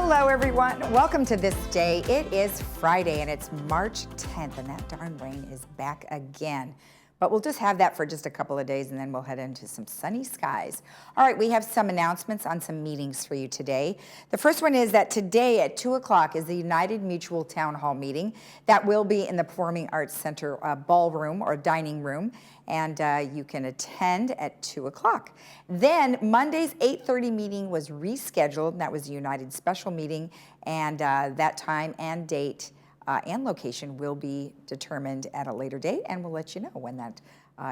Hello, everyone. Welcome to This Day. It is Friday, and it's March 10th, and that darn rain is back again. But we'll just have that for just a couple of days, and then we'll head into some sunny skies. All right, we have some announcements on some meetings for you today. The first one is that today at 2 o'clock is the United Mutual Town Hall meeting. That will be in the Performing Arts Center ballroom or dining room, and you can attend at 2 o'clock. Then Monday's 8:30 meeting was rescheduled, and that was a United special meeting, and that time and date and location will be determined at a later date, and we'll let you know when that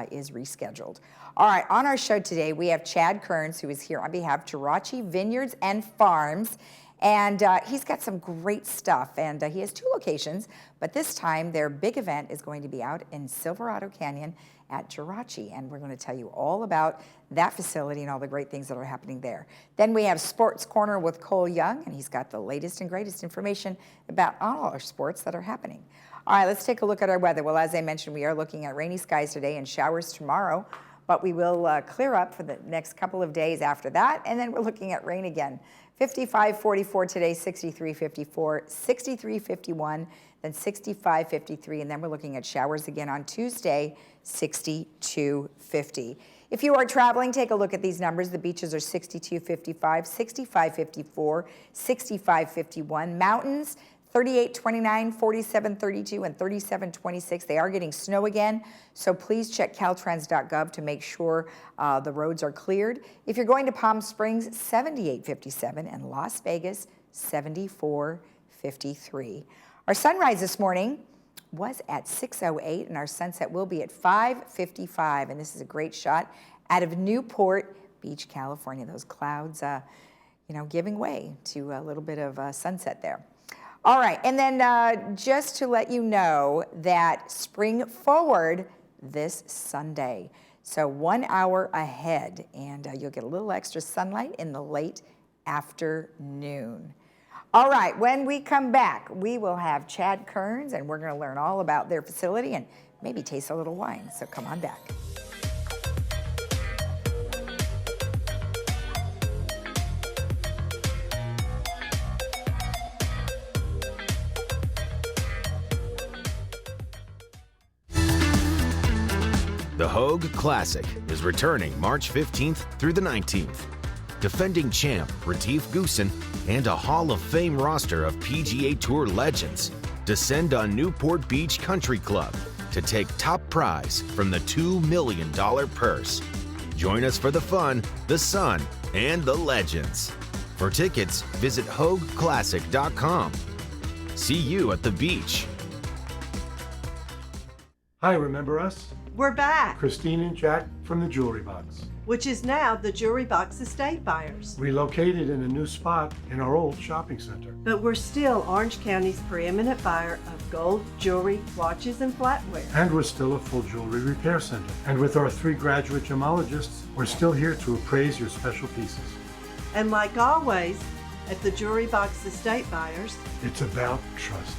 is rescheduled. All right, on our show today, we have Chad Kearns, who is here on behalf of Jirachi Vineyards and Farms, and he's got some great stuff, and he has 2 locations, but this time their big event is going to be out in Silverado Canyon at Jirachi, and we're going to tell you all about that facility and all the great things that are happening there. Then we have Sports Corner with Cole Young, and he's got the latest and greatest information about all our sports that are happening. All right, let's take a look at our weather. Well, as I mentioned, we are looking at rainy skies today and showers tomorrow, but we will clear up for the next couple of days after that, and then we're looking at rain again. 55-44 today, 63-54, 63-51, then 65-53, and then we're looking at showers again on Tuesday, 62-50. If you are traveling, take a look at these numbers. The beaches are 62-55, 65-54, 65-51. Mountains, 38-29, 47-32, and 37-26. They are getting snow again, so please check caltrans.gov to make sure the roads are cleared. If you're going to Palm Springs, 78-57, and Las Vegas, 74-53. Our sunrise this morning was at 6:08, and our sunset will be at 5:55, and this is a great shot out of Newport Beach, California. Those clouds, giving way to a little bit of sunset there. All right, and then just to let you know that spring forward this Sunday. So 1 hour ahead, and you'll get a little extra sunlight in the late afternoon. All right, when we come back, we will have Chad Kearns, and we're going to learn all about their facility and maybe taste a little wine. So come on back. The Hogue Classic is returning March 15th through the 19th. Defending champ Retief Goosen and a Hall of Fame roster of PGA Tour legends descend on Newport Beach Country Club to take top prize from the $2 million purse. Join us for the fun, the sun, and the legends. For tickets, visit HogueClassic.com. See you at the beach. Hi, remember us? We're back, Christine and Jack from the Jewelry Box. which is now the Jewelry Box Estate Buyers. Relocated in a new spot in our old shopping center. But we're still Orange County's preeminent buyer of gold, jewelry, watches, and flatware. And we're still a full jewelry repair center. And with our 3 graduate gemologists, we're still here to appraise your special pieces. And like always, at the Jewelry Box Estate Buyers, it's about trust.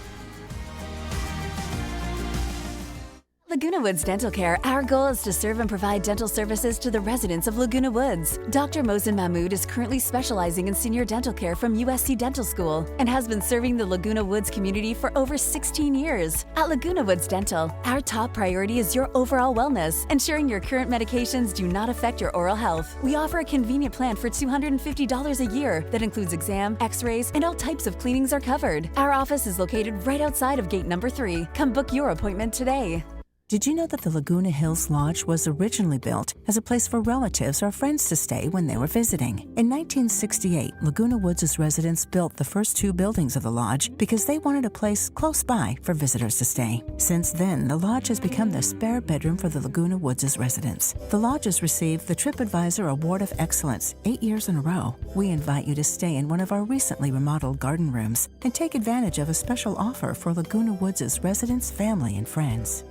Laguna Woods Dental Care, our goal is to serve and provide dental services to the residents of Laguna Woods. Dr. Mohsen Mahmood is currently specializing in senior dental care from USC Dental School and has been serving the Laguna Woods community for over 16 years. At Laguna Woods Dental, our top priority is your overall wellness, ensuring your current medications do not affect your oral health. We offer a convenient plan for $250 a year that includes exam, x-rays, and all types of cleanings are covered. Our office is located right outside of gate number 3. Come book your appointment today. Did you know that the Laguna Hills Lodge was originally built as a place for relatives or friends to stay when they were visiting? In 1968, Laguna Woods' residents built the first 2 buildings of the lodge because they wanted a place close by for visitors to stay. Since then, the lodge has become the spare bedroom for the Laguna Woods' residents. The lodge has received the TripAdvisor Award of Excellence 8 years in a row. We invite you to stay in one of our recently remodeled garden rooms and take advantage of a special offer for Laguna Woods' residents, family, and friends.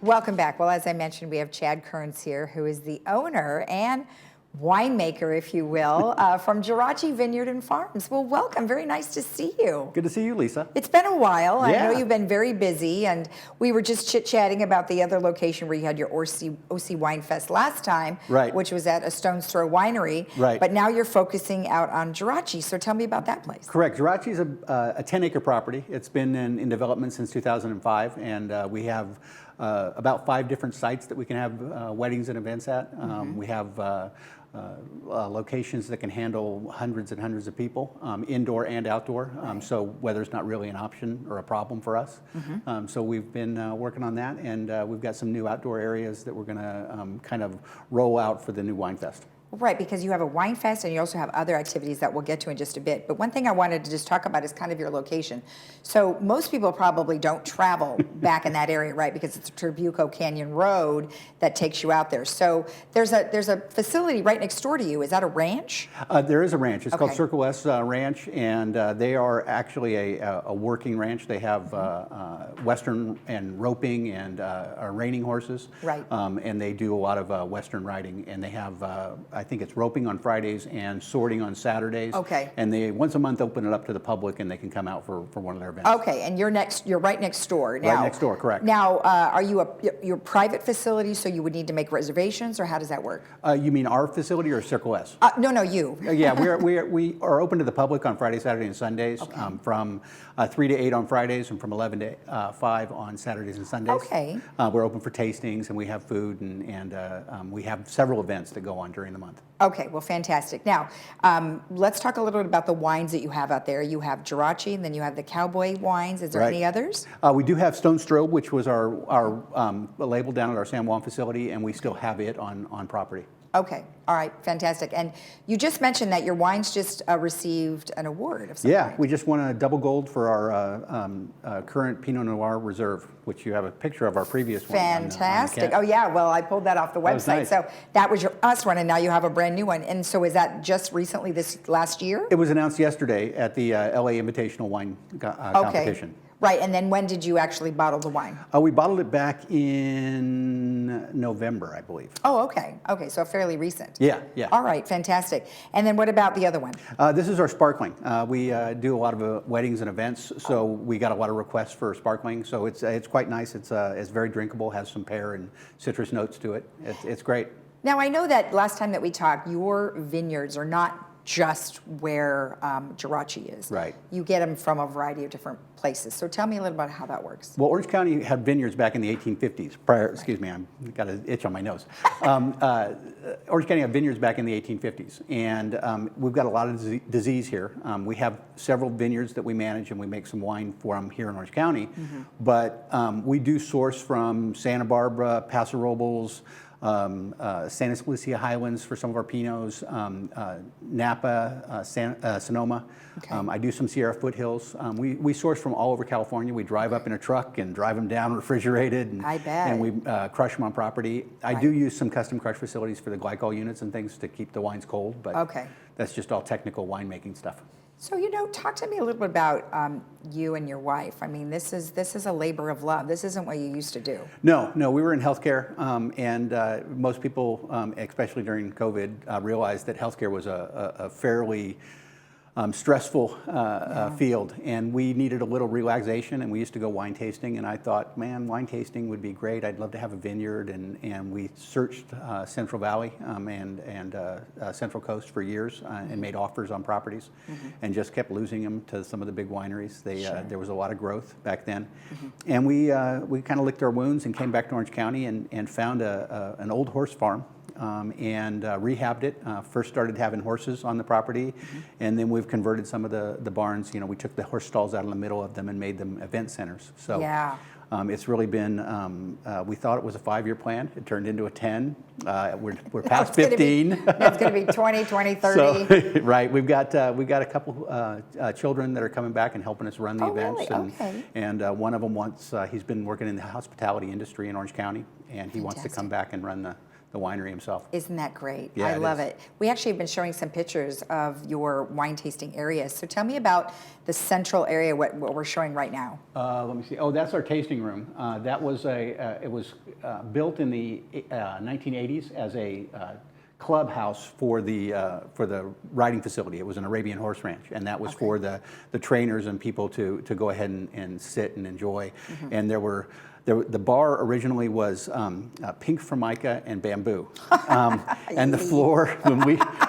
Welcome back. Well, as I mentioned, we have Chad Kearns here, who is the owner and winemaker, if you will, from Jirachi Vineyard and Farms. Well, welcome. Very nice to see you. Good to see you, Lisa. It's been a while. I Yeah. know you've been very busy, and we were just chit-chatting about the other location where you had your OC Wine Fest last time, Right. which was at a Stone's Throw Winery. Right. But now you're focusing out on Jirachi, so tell me about that place. Correct. Jirachi is a 10-acre property. It's been in development since 2005, and we have about 5 different sites that we can have weddings and events at. We have locations that can handle hundreds and hundreds of people, indoor and outdoor. So weather's not really an option or a problem for us. So we've been working on that, and we've got some new outdoor areas that we're going to kind of roll out for the new Wine Fest. Right, because you have a wine fest and you also have other activities that we'll get to in just a bit. But one thing I wanted to just talk about is kind of your location. So most people probably don't travel back in that area, right? Because it's a Trabuco Canyon Road that takes you out there. So there's a facility right next door to you. Is that a ranch? There is a ranch. It's called Okay. Circle S Ranch, and they are actually a working ranch. They have Western and roping and reining horses. Right. And they do a lot of Western riding, and they have I think it's roping on Fridays and sorting on Saturdays. Okay. And they once a month open it up to the public, and they can come out for one of their events. Okay, and you're right next door now. Right next door, correct. Now, are you your private facility, so you would need to make reservations, or how does that work? You mean our facility or Circle S? No, you. Yeah, we are open to the public on Friday, Saturday, and Sundays, from 3 to 8 on Fridays and from 11 to 5 on Saturdays and Sundays. Okay. We're open for tastings, and we have food, and we have several events that go on during the month. Okay, well, fantastic. Now, let's talk a little bit about the wines that you have out there. You have Jirachi, and then you have the Cowboy wines. Is there Right. any others? We do have Stone Strobe, which was our label down at our San Juan facility, and we still have it on property. Okay, all right, fantastic. And you just mentioned that your wines just received an award of some Yeah, kind. we just won a double gold for our current Pinot Noir Reserve, which you have a picture of our previous one. on the Fantastic. can. Oh, yeah, well, I pulled that off the That was website. nice. So that was your us one, and now you have a brand new one. And so is that just recently, this last year? It was announced yesterday at the LA Invitational Wine competition. Right, and then when did you actually bottle the wine? We bottled it back in November, I believe. Oh, okay. Okay, so fairly recent. Yeah, yeah. All right, fantastic. And then what about the other one? This is our sparkling. We do a lot of weddings and events, so we got a lot of requests for sparkling. So it's quite nice. It's very drinkable. Has some pear and citrus notes to it. It's great. Now, I know that last time that we talked, your vineyards are not just where Jirachi is. Right. You get them from a variety of different places. So tell me a little about how that works. Well, Orange County had vineyards back in the 1850s. Excuse me, I've got an itch on my nose. Orange County had vineyards back in the 1850s, and we've got a lot of disease here. We have several vineyards that we manage, and we make some wine for them here in Orange County. But we do source from Santa Barbara, Paso Robles, Santa Lucia Highlands for some of our Pinots, Napa, Sonoma. Okay. I do some Sierra foothills. We source from all over California. We drive up in a truck and drive them down refrigerated. And, I bet. And we crush them on property. I Right. do use some custom crush facilities for the glycol units and things to keep the wines cold, but Okay. that's just all technical winemaking stuff. So, talk to me a little bit about you and your wife. I mean, this is a labor of love. This isn't what you used to do. No, we were in healthcare, and most people, especially during COVID, realized that healthcare was a fairly stressful field, and we needed a little relaxation, and we used to go wine tasting, and I thought, man, wine tasting would be great. I'd love to have a vineyard, and we searched Central Valley and Central Coast for years and made offers on properties, and just kept losing them to some of the big wineries. There was a lot of growth back then, and we kind of licked our wounds and came back to Orange County and found an old horse farm. And rehabbed it. First started having horses on the property, and then we've converted some of the barns. We took the horse stalls out of the middle of them and made them event centers. So Yeah. It's really been, we thought it was a 5-year plan. It turned into a 10. We're past 15. It's going to be 20, 30. So, right, we've got a couple children that are coming back and helping us run the Oh, events. really? Okay. And one of them he's been working in the hospitality industry in Orange County, and he wants to Fantastic. come back and run the winery himself. Isn't that great? Yeah, I it love is. it. We actually have been showing some pictures of your wine tasting areas. So tell me about the central area, what we're showing right now. Let me see. Oh, that's our tasting room. That was it was built in the 1980s as a clubhouse for the riding facility. It was an Arabian horse ranch, and that was for the trainers and people to go ahead and sit and enjoy. And the bar originally was pink formica and bamboo, and the floor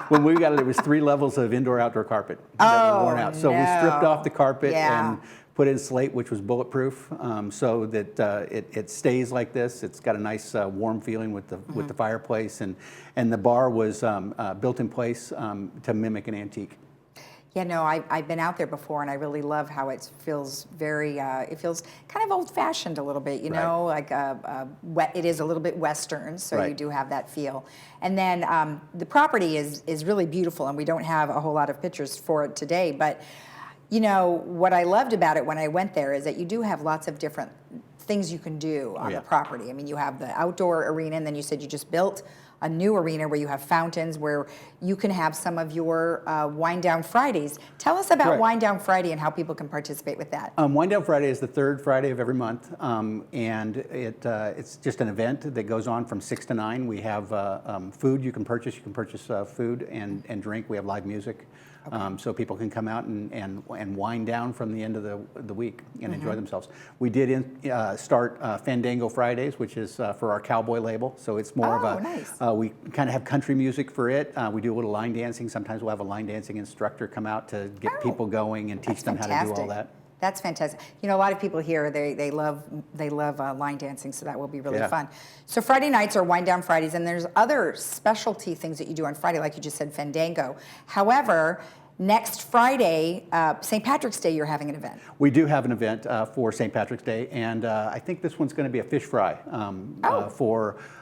when we got it, it was 3 levels of indoor-outdoor carpet that were worn out. So we stripped off the carpet and put in slate, which was bulletproof, so that it stays like this. It's got a nice warm feeling with the fireplace, and the bar was built in place to mimic an antique. Yeah, no, I've been out there before, and I really love how it feels very, it feels kind of old-fashioned a little bit, you know, like it is a little bit Western, so you do have that feel. And then the property is really beautiful, and we don't have a whole lot of pictures for it today, but you know, what I loved about it when I went there is that you do have lots of different things you can do on the property. I mean, you have the outdoor arena, and then you said you just built a new arena where you have fountains, where you can have some of your Wind Down Fridays. Tell us about Wind Down Friday and how people can participate with that. Wind Down Friday is the 3rd Friday of every month, and it's just an event that goes on from 6 to 9. We have food you can purchase. You can purchase food and drink. We have live music. So people can come out and wind down from the end of the week and enjoy themselves. We did start Fandango Fridays, which is for our cowboy label. So it's more of a, nice. We kind of have country music for it. We do a little line dancing. Sometimes we'll have a line dancing instructor come out to get people going and teach them how to do all that. That's fantastic. You know, a lot of people here, they love line dancing, so that will be really fun. So Friday nights are Wind Down Fridays, and there's other specialty things that you do on Friday, like you just said, Fandango. However, next Friday, St. Patrick's Day, you're having an event. We do have an event for St. Patrick's Day, and I think this one's going to be a fish fry.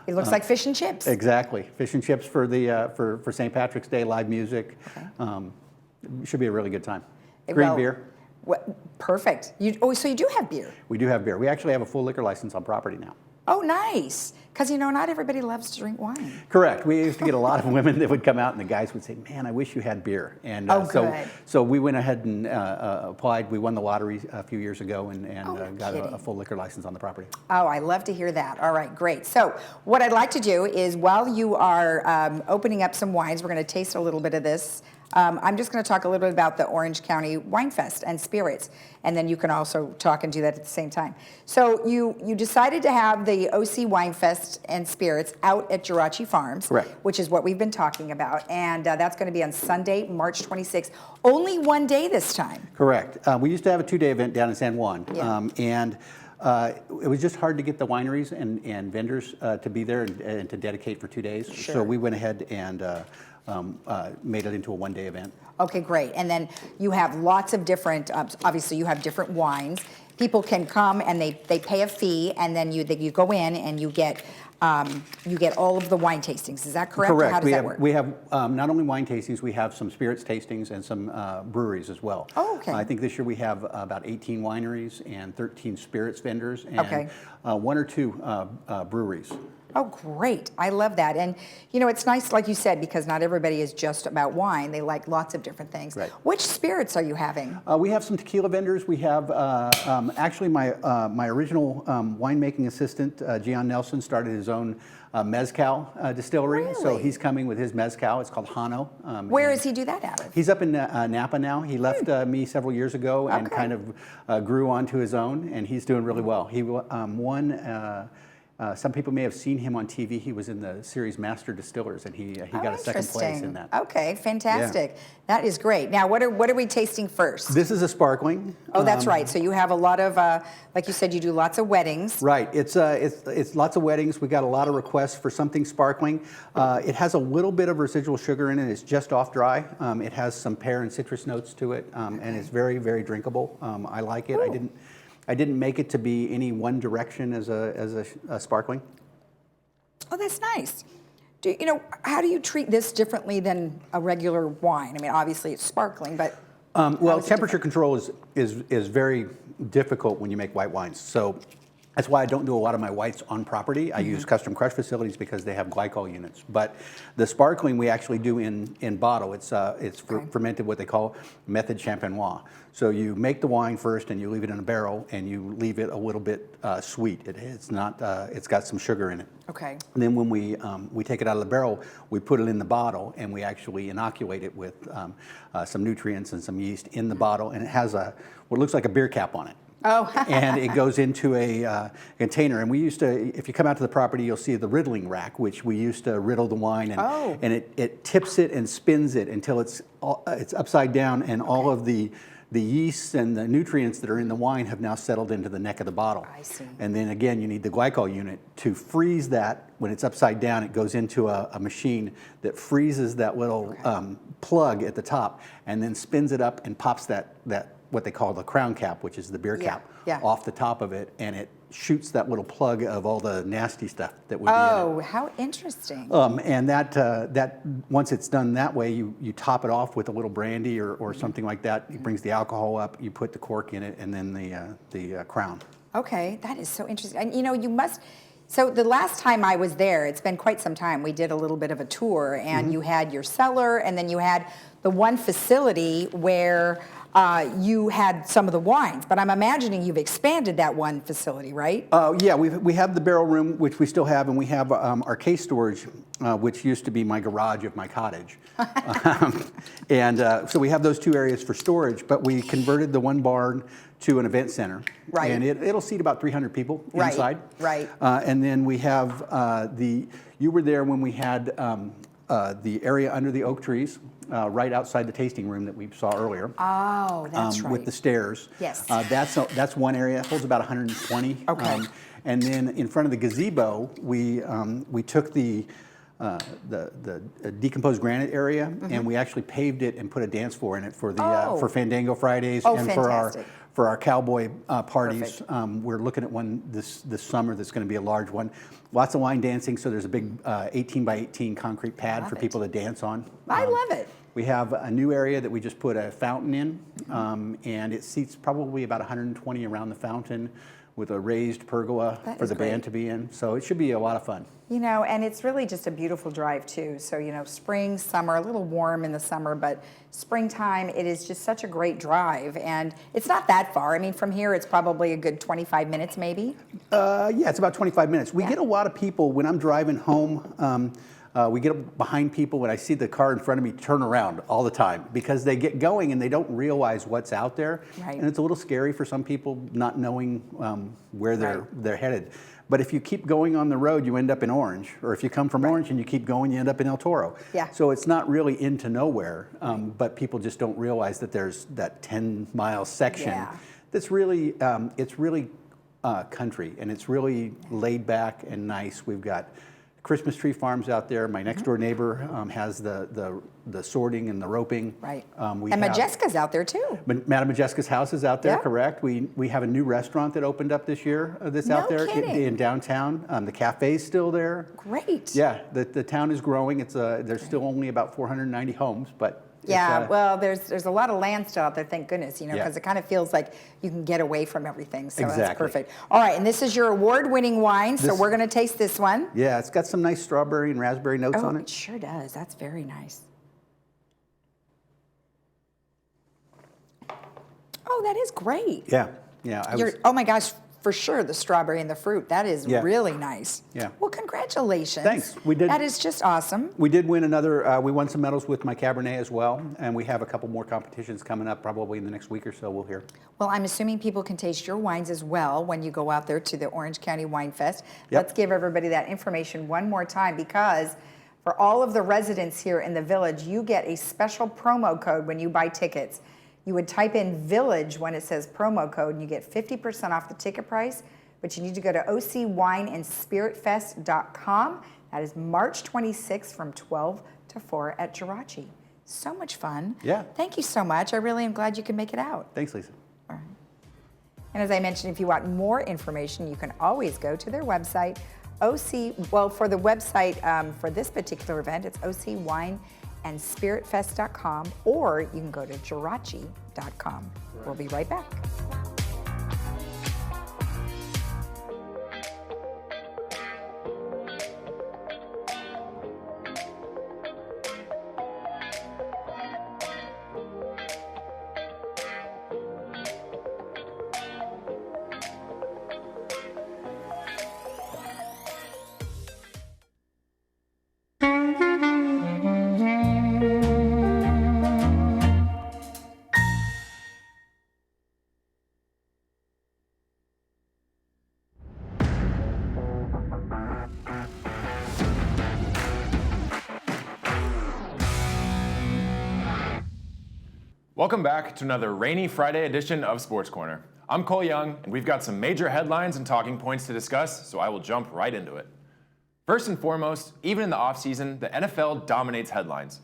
It looks like fish and chips. Exactly, fish and chips for the for St. Patrick's Day, live music. Should be a really good time. Green beer. Perfect. So you do have beer? We do have beer. We actually have a full liquor license on property now. Oh, nice. Because, you know, not everybody loves to drink wine. Correct. We used to get a lot of women that would come out, and the guys would say, man, I wish you had beer. And so we went ahead and applied. We won the lottery a few years ago and got a full liquor license on the property. Oh, I love to hear that. All right, great. So what I'd like to do is, while you are opening up some wines, we're going to taste a little bit of this. I'm just going to talk a little bit about the Orange County Wine Fest and spirits, and then you can also talk and do that at the same time. So you decided to have the OC Wine Fest and spirits out at Geraci Farms, which is what we've been talking about, and that's going to be on Sunday, March 26th. Only one day this time. Correct. We used to have a 2-day event down in San Juan, and it was just hard to get the wineries and vendors to be there and to dedicate for 2 days. Sure. So we went ahead and made it into a 1-day event. Okay, great. And then you have lots of different, obviously you have different wines. People can come and they pay a fee, and then you go in and you get all of the wine tastings. Is that correct? Correct. How does that work? We have not only wine tastings, we have some spirits tastings and some breweries as well. Oh, okay. I think this year we have about 18 wineries and 13 spirits vendors and 1 or 2 breweries. Oh, great. I love that. And, you know, it's nice, like you said, because not everybody is just about wine. They like lots of different things. Right. Which spirits are you having? We have some tequila vendors. We have, actually, my original winemaking assistant, Gian Nelson, started his own mezcal distillery. Really? So he's coming with his mezcal. It's called Hano. Where does he do that out of? He's up in Napa now. He left me several years ago and kind of grew onto his own, and he's doing really well. He won... some people may have seen him on TV. He was in the series Master Distillers, and he got a second place in that. Okay, fantastic. Yeah. That is great. Now, what are we tasting first? This is a sparkling. Oh, that's right. So you have a lot of, like you said, you do lots of weddings. Right. It's lots of weddings. We got a lot of requests for something sparkling. It has a little bit of residual sugar in it. It's just off dry. It has some pear and citrus notes to it, and it's very, very drinkable. I like it. Ooh. I didn't make it to be any one direction as a sparkling. Oh, that's nice. How do you treat this differently than a regular wine? I mean, obviously it's sparkling, but well, temperature control is very difficult when you make white wines. So That's why I don't do a lot of my whites on property. I use custom crush facilities because they have glycol units. But the sparkling we actually do in bottle. It's fermented what they call method champenois. So you make the wine first and you leave it in a barrel and you leave it a little bit sweet. It's got some sugar in it. Okay. And then when we take it out of the barrel, we put it in the bottle and we actually inoculate it with some nutrients and some yeast in the bottle, and it has what looks like a beer cap on it. Oh. And it goes into a container. And we used to, if you come out to the property, you'll see the riddling rack, which we used to riddle the wine, and it tips it and spins it until it's upside down, and all of the yeasts and the nutrients that are in the wine have now settled into the neck of the bottle. I see. And then again, you need the glycol unit to freeze that. When it's upside down, it goes into a machine that freezes that little plug at the top, and then spins it up and pops that what they call the crown cap, which is the beer cap, off the top of it, and it shoots that little plug of all the nasty stuff that would be in it. Oh, how interesting. And that once it's done that way, you top it off with a little brandy or something like that. It brings the alcohol up, you put the cork in it, and then the crown. Okay, that is so interesting. And you must, so the last time I was there, it's been quite some time, we did a little bit of a tour, and you had your cellar, and then you had the one facility where you had some of the wines, but I'm imagining you've expanded that one facility, right? Yeah, we have the barrel room, which we still have, and we have our case storage, which used to be my garage of my cottage. So we have those two areas for storage, but we converted the one barn to an event center. Right. And it'll seat about 300 people inside. Right. And then we have you were there when we had the area under the oak trees. Right outside the tasting room that we saw earlier. Oh, that's right. With the stairs. Yes. That's one area. It holds about 120. Okay. And then in front of the gazebo, we took the decomposed granite area, and we actually paved it and put a dance floor in it for the for Fandango Fridays and fantastic. for our cowboy parties. Perfect. We're looking at one this summer that's going to be a large one. Lots of line dancing, so there's a big 18 by 18 concrete pad for people to dance on. I love it. We have a new area that we just put a fountain in, and it seats probably about 120 around the fountain with a raised pergola for the band to be in. So it should be a lot of fun. And it's really just a beautiful drive too. So, spring, summer, a little warm in the summer, but springtime, it is just such a great drive. And it's not that far. I mean, from here, it's probably a good 25 minutes maybe. Yeah, it's about 25 minutes. We get a lot of people when I'm driving home. We get behind people when I see the car in front of me turn around all the time because they get going and they don't realize what's out there. Right. And it's a little scary for some people not knowing where they're headed. But if you keep going on the road, you end up in Orange. Or if you come from Orange and you keep going, you end up in El Toro. Yeah. So it's not really into nowhere, but people just don't realize that there's that 10-mile section that's really, it's really country, and it's really laid back and nice. We've got Christmas tree farms out there. My next door neighbor has the sorting and the roping. Right. And Majeska's out there too. Madame Majeska's house is out there, Yeah. correct. We have a new restaurant that opened up this year that's out there in downtown. The cafe's still there. Great. Yeah, the town is growing. There's still only about 490 homes, but yeah, well, there's a lot of land still out there, thank goodness, because it kind of feels like you can get away from everything, so that's perfect. All right, and this is your award-winning wine, so we're going to taste this one. Yeah, it's got some nice strawberry and raspberry notes on it. It sure does. That's very nice. Oh, that is great. Yeah. Oh my gosh, for sure, the strawberry and the fruit. That is really nice. Yeah. Well, congratulations. Thanks. We did. That is just awesome. We did win we won some medals with my Cabernet as well, and we have a couple more competitions coming up probably in the next week or so. We'll hear. Well, I'm assuming people can taste your wines as well when you go out there to the Orange County Wine Fest. Yep. Let's give everybody that information one more time, because for all of the residents here in the village, you get a special promo code when you buy tickets. You would type in Village when it says promo code, and you get 50% off the ticket price, but you need to go to ocwineandspiritfest.com. That is March 26th from 12 to 4 at Jirachi. So much fun. Yeah. Thank you so much. I really am glad you could make it out. Thanks, Lisa. All right. And as I mentioned, if you want more information, you can always go to their website, for the website for this particular event, it's ocwineandspiritfest.com, or you can go to jirachi.com. We'll be right back. Welcome back to another rainy Friday edition of Sports Corner. I'm Cole Young, and we've got some major headlines and talking points to discuss, so I will jump right into it. First and foremost, even in the offseason, the NFL dominates headlines.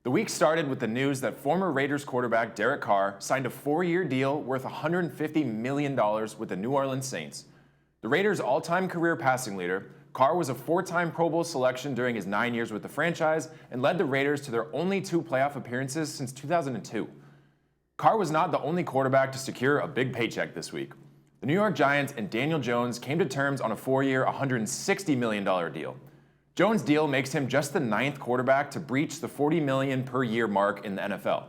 The week started with the news that former Raiders quarterback Derek Carr signed a 4-year deal worth $150 million with the New Orleans Saints. The Raiders' all-time career passing leader, Carr was a 4-time Pro Bowl selection during his 9 years with the franchise and led the Raiders to their only 2 playoff appearances since 2002. Carr was not the only quarterback to secure a big paycheck this week. The New York Giants and Daniel Jones came to terms on a 4-year, $160 million deal. Jones' deal makes him just the 9th quarterback to breach the $40 million per year mark in the NFL.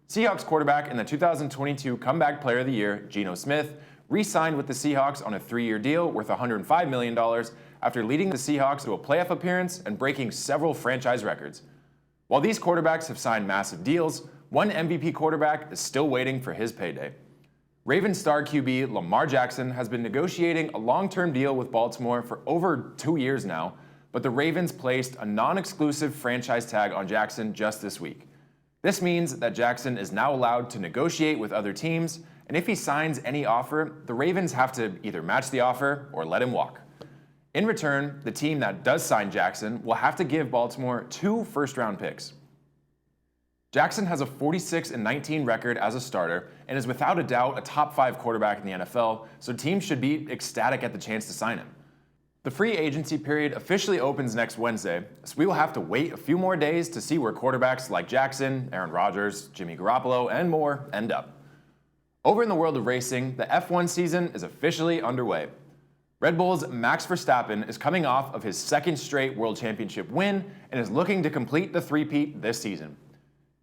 Seahawks quarterback and the 2022 Comeback Player of the Year, Geno Smith, re-signed with the Seahawks on a 3-year deal worth $105 million after leading the Seahawks to a playoff appearance and breaking several franchise records. While these quarterbacks have signed massive deals, one MVP quarterback is still waiting for his payday. Ravens star QB Lamar Jackson has been negotiating a long-term deal with Baltimore for over 2 years now, but the Ravens placed a non-exclusive franchise tag on Jackson just this week. This means that Jackson is now allowed to negotiate with other teams, and if he signs any offer, the Ravens have to either match the offer or let him walk. In return, the team that does sign Jackson will have to give Baltimore 2 first-round picks. Jackson has a 46-19 record as a starter and is without a doubt a top 5 quarterback in the NFL, so teams should be ecstatic at the chance to sign him. The free agency period officially opens next Wednesday, so we will have to wait a few more days to see where quarterbacks like Jackson, Aaron Rodgers, Jimmy Garoppolo, and more end up. Over in the world of racing, the F1 season is officially underway. Red Bull's Max Verstappen is coming off of his 2nd straight World Championship win and is looking to complete the three-peat this season.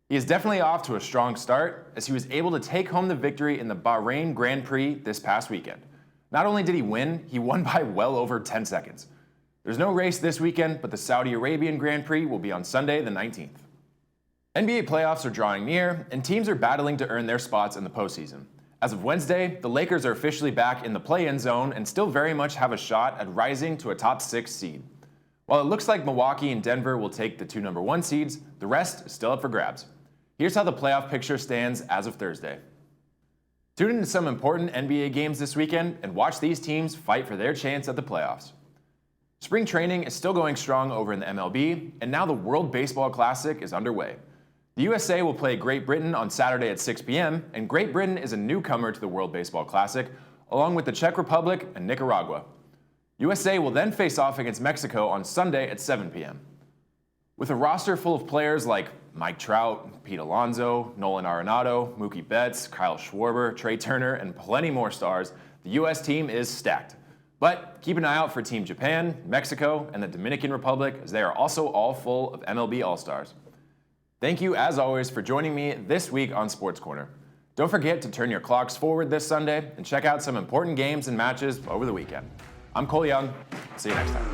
He is definitely off to a strong start, as he was able to take home the victory in the Bahrain Grand Prix this past weekend. Not only did he win by well over 10 seconds. There's no race this weekend, but the Saudi Arabian Grand Prix will be on Sunday the 19th. NBA playoffs are drawing near, and teams are battling to earn their spots in the postseason. As of Wednesday, the Lakers are officially back in the play-in zone and still very much have a shot at rising to a top 6 seed. While it looks like Milwaukee and Denver will take the 2 number 1 seeds, the rest is still up for grabs. Here's how the playoff picture stands as of Thursday. Tune into some important NBA games this weekend and watch these teams fight for their chance at the playoffs. Spring training is still going strong over in the MLB, and now the World Baseball Classic is underway. The USA will play Great Britain on Saturday at 6 p.m., and Great Britain is a newcomer to the World Baseball Classic, along with the Czech Republic and Nicaragua. USA will then face off against Mexico on Sunday at 7 p.m. With a roster full of players like Mike Trout, Pete Alonso, Nolan Arenado, Mookie Betts, Kyle Schwarber, Trey Turner, and plenty more stars, the U.S. team is stacked. But keep an eye out for Team Japan, Mexico, and the Dominican Republic, as they are also all full of MLB All-Stars. Thank you, as always, for joining me this week on Sports Corner. Don't forget to turn your clocks forward this Sunday and check out some important games and matches over the weekend. I'm Cole Young. See you next time.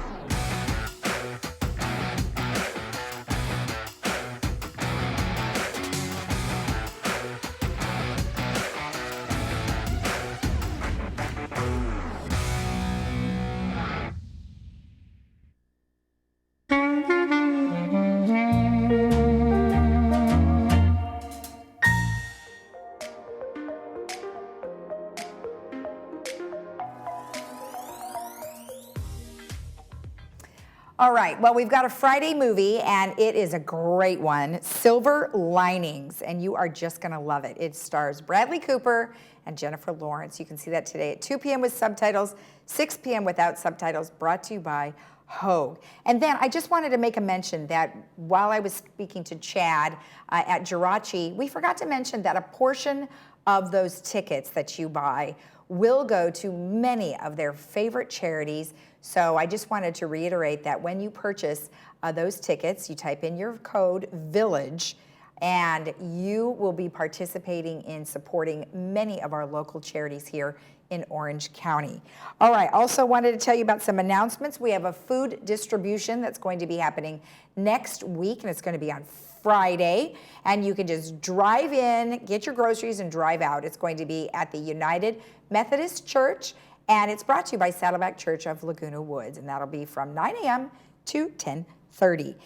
All right, well, we've got a Friday movie, and it is a great one, Silver Linings, and you are just going to love it. It stars Bradley Cooper and Jennifer Lawrence. You can see that today at 2 p.m. with subtitles, 6 p.m. without subtitles, brought to you by Hogue. And then I just wanted to make a mention that while I was speaking to Chad at Jirachi, we forgot to mention that a portion of those tickets that you buy will go to many of their favorite charities. So I just wanted to reiterate that when you purchase those tickets, you type in your code VILLAGE, and you will be participating in supporting many of our local charities here in Orange County. All right, also wanted to tell you about some announcements. We have a food distribution that's going to be happening next week, and it's going to be on Friday, and you can just drive in, get your groceries, and drive out. It's going to be at the United Methodist Church, and it's brought to you by Saddleback Church of Laguna Woods, and that'll be from 9 a.m. to 10 30.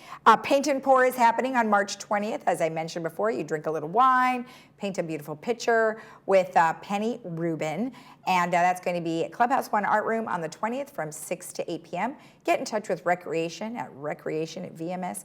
Paint and Pour is happening on March 20th. As I mentioned before, you drink a little wine, paint a beautiful picture with Penny Rubin. And that's going to be at Clubhouse 1 Art Room on the 20th from 6 to 8 p.m. Get in touch with Recreation at vmsinc.org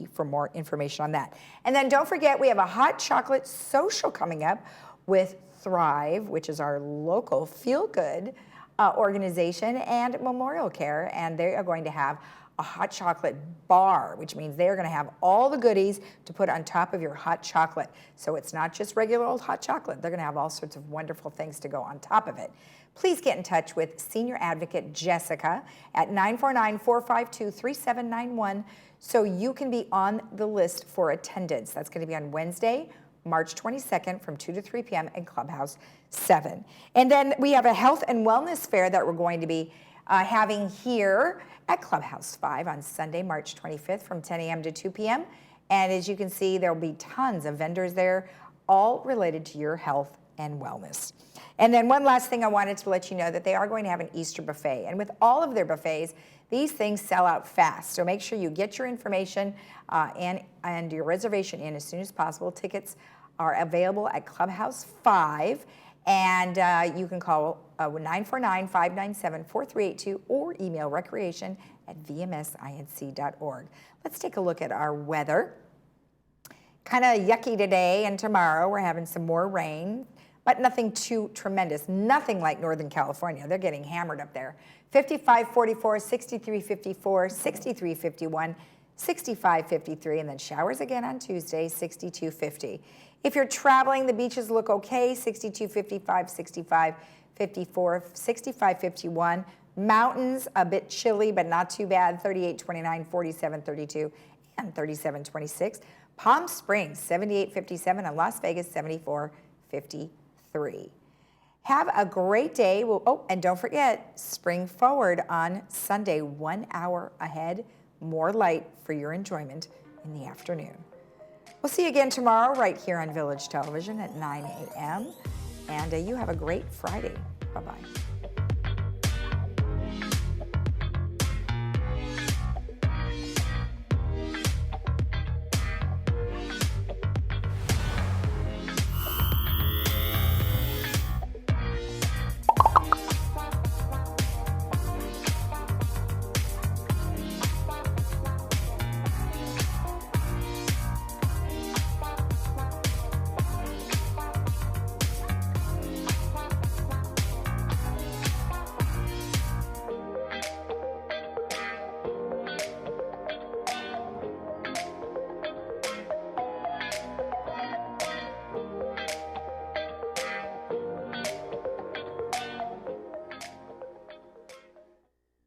for more information on that. And then don't forget, we have a hot chocolate social coming up with Thrive, which is our local feel-good organization, and Memorial Care, and they are going to have a hot chocolate bar, which means they're going to have all the goodies to put on top of your hot chocolate. So it's not just regular old hot chocolate. They're going to have all sorts of wonderful things to go on top of it. Please get in touch with Senior Advocate Jessica at 949-452-3791 so you can be on the list for attendance. That's going to be on Wednesday, March 22nd from 2 to 3 p.m. in Clubhouse 7. And then we have a health and wellness fair that we're going to be having here at Clubhouse 5 on Sunday, March 25th from 10 a.m. to 2 p.m. And as you can see, there will be tons of vendors there, all related to your health and wellness. And then one last thing I wanted to let you know that they are going to have an Easter buffet. And with all of their buffets, these things sell out fast. So make sure you get your information and your reservation in as soon as possible. Tickets are available at Clubhouse 5. And you can call 949-597-4382 or email recreation@vmsinc.org. Let's take a look at our weather. Kind of yucky today, and tomorrow we're having some more rain, but nothing too tremendous. Nothing like Northern California. They're getting hammered up there. 55-44, 63-54, 63-51, 65-53, and then showers again on Tuesday, 62-50. If you're traveling, the beaches look okay, 62-55, 65-54, 65-51. Mountains, a bit chilly, but not too bad, 38-29, 47-32, and 37-26. Palm Springs, 78-57, and Las Vegas, 74-53. Have a great day. And don't forget, spring forward on Sunday, 1 hour ahead, more light for your enjoyment in the afternoon. We'll see you again tomorrow right here on Village Television at 9 a.m. And you have a great Friday. Bye-bye.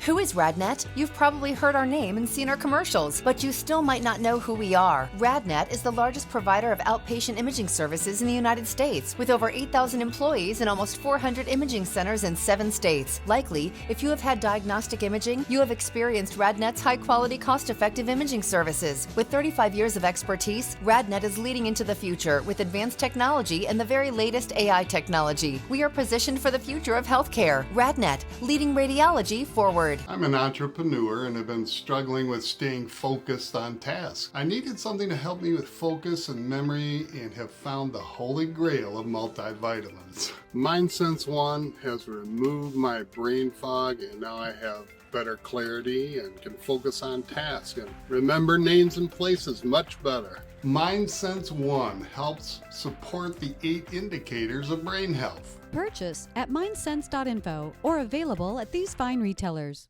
Who is RadNet? You've probably heard our name and seen our commercials, but you still might not know who we are. RadNet is the largest provider of outpatient imaging services in the United States, with over 8,000 employees and almost 400 imaging centers in 7 states. Likely, if you have had diagnostic imaging, you have experienced RadNet's high-quality, cost-effective imaging services. With 35 years of expertise, RadNet is leading into the future with advanced technology and the very latest AI technology. We are positioned for the future of healthcare. RadNet, leading radiology forward. I'm an entrepreneur and have been struggling with staying focused on tasks. I needed something to help me with focus and memory and have found the holy grail of multivitamins. MindSense One has removed my brain fog and now I have better clarity and can focus on tasks and remember names and places much better. MindSense One helps support the 8 indicators of brain health. Purchase at mindsense.info or available at these fine retailers.